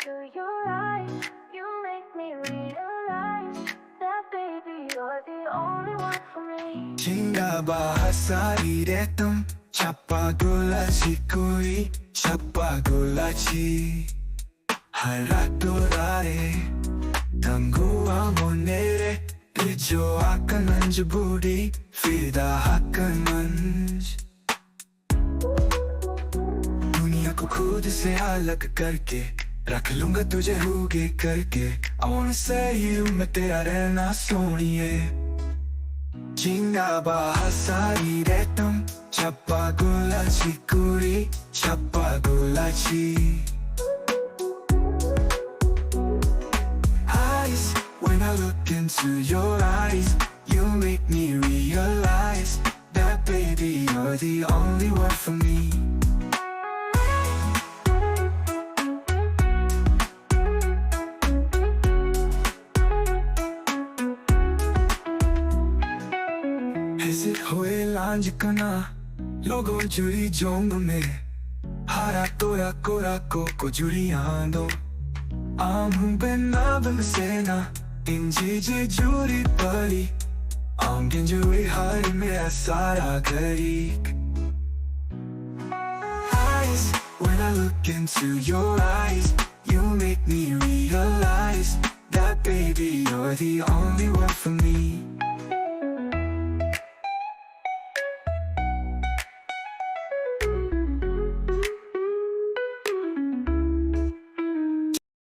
into your eyes, you make me realize that baby you're the only one for me. Chinga bahasari retam, chapa gulachhi koi, chapa gulachhi. Harato rare, tangu amonere, rijo akananj budi, fida akananj. दुनिया को खुद से अलग करके रख लूंगा तुझे होगे करके I wanna say you मैं तेरा रहना सोनिए Chinga bahasari retam Chapa Gulachhi kuri Chapa Gulachhi Eyes When I look into your eyes You make me realize That baby you're the only one for me होए लांज कना लोगों जुड़ी Jong में हरा तोरा कोरा को जुड़ी आंदो आम बेना बंसेना इंजी जे जुड़ी परी आम गिन जुड़ी हर मेरा सारा घरी Eyes When I look into your eyes You make me realize That baby you're the only one for me